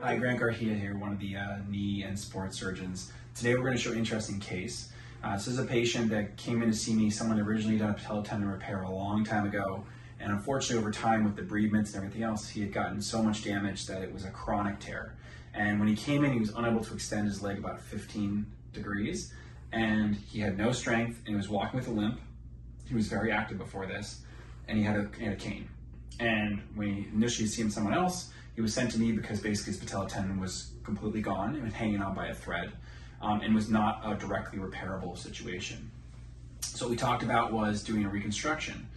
Hi, Grant Garcia here, one of the knee and sports surgeons. Today we're going to show an interesting case. This is a patient that came in to see me. Someone originally done a patella tendon repair a long time ago, and unfortunately over time with the debridements and everything else, he had gotten so much damage that it was a chronic tear. And when he came in, he was unable to extend his leg about 15 degrees, and he had no strength, and he was walking with a limp. He was very active before this, and he had a cane. And when he initially seen someone else, he was sent to me because basically his patella tendon was completely gone. It was hanging on by a thread and was not a directly repairable situation. So what we talked about was doing a reconstruction.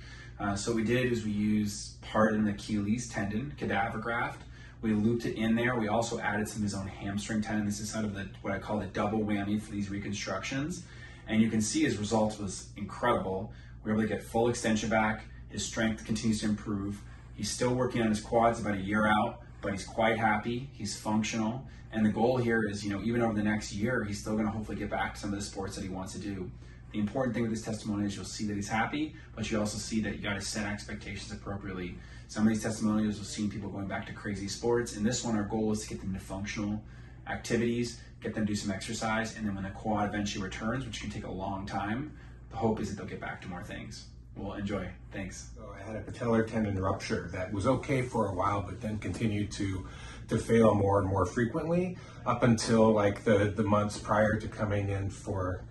So what we did is we used part in the Achilles tendon, cadaver graft. We looped it in there. We also added some of his own hamstring tendon. This is sort of what I call the double whammy for these reconstructions. And you can see his results was incredible. We were able to get full extension back. His strength continues to improve. He's still working on his quads about a year out, but he's quite happy, he's functional, and the goal here is, even over the next year, he's still gonna hopefully get back to some of the sports that he wants to do. The important thing with this testimonial is you'll see that he's happy, but you also see that you gotta set expectations appropriately. Some of these testimonials you'll see people going back to crazy sports. In this one, our goal is to get them to functional activities, get them to do some exercise, and then when the quad eventually returns, which can take a long time, the hope is that they'll get back to more things. Well, enjoy. Thanks. So I had a patellar tendon rupture that was okay for a while, but then continued to fail more and more frequently up until like the months prior to coming in for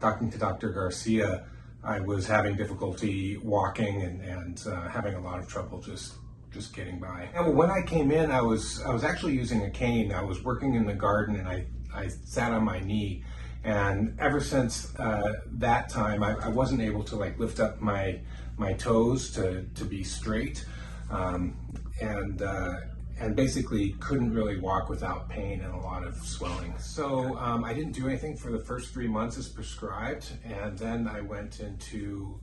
talking to Dr. Garcia. I was having difficulty walking and having a lot of trouble just getting by. And when I came in, I was actually using a cane. I was working in the garden and I sat on my knee. And ever since that time, I wasn't able to lift up my toes to be straight, and basically couldn't really walk without pain and a lot of swelling. So I didn't do anything for the first 3 months as prescribed, and then I went into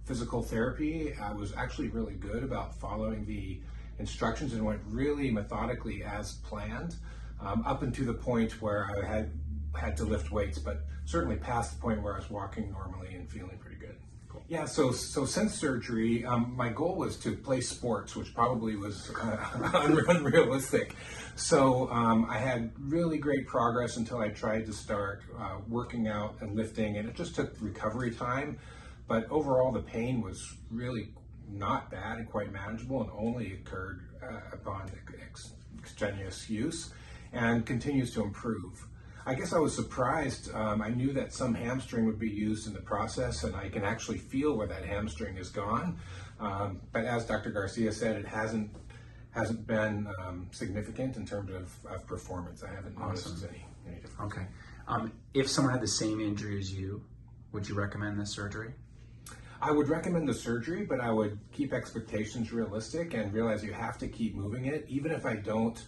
physical therapy. I was actually really good about following the instructions and went really methodically as planned, up until the point where I had to lift weights, but certainly past the point where I was walking normally and feeling pretty good. Cool. Yeah, so since surgery, my goal was to play sports, which probably was unrealistic. So I had really great progress until I tried to start working out and lifting, and it just took recovery time. But overall, the pain was really not bad and quite manageable, and only occurred upon extraneous use, and continues to improve. I guess I was surprised. I knew that some hamstring would be used in the process, and I can actually feel where that hamstring is gone. But as Dr. Garcia said, it hasn't been significant in terms of performance. I haven't noticed any difference. Okay. If someone had the same injury as you, would you recommend this surgery? I would recommend the surgery, but I would keep expectations realistic and realize you have to keep moving it. Even if I don't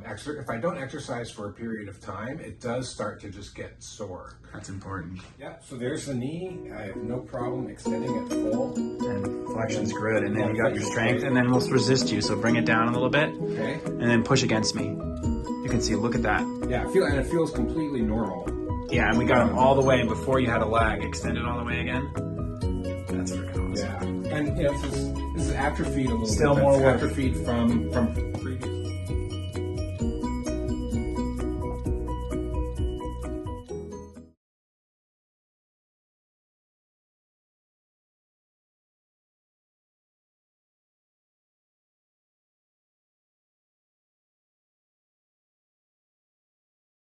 exercise for a period of time, it does start to just get sore. That's important. Yeah, so there's the knee. I have no problem extending it full. And flexion's good, and then you got your strength, and then we'll resist you, so bring it down a little bit. Okay. And then push against me. You can see, look at that. Yeah, and it feels completely normal. Yeah, and we got him all the way before you had a lag. Extend it all the way again. That's freaking awesome. Yeah, and this is atrophied a little bit. Still more work. Atrophied from previous.